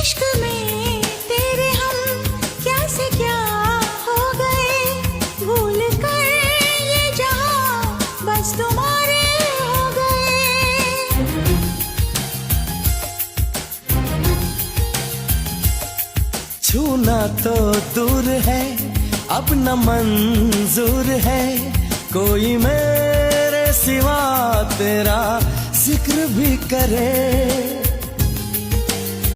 इश्क में तेरे हम क्या से क्या हो गए, भूल कर ये जहां बस तुम्हारे हो गए। छूना तो दूर है, अब न मंजूर है, कोई मेरे सिवा तेरा जिक्र भी करे।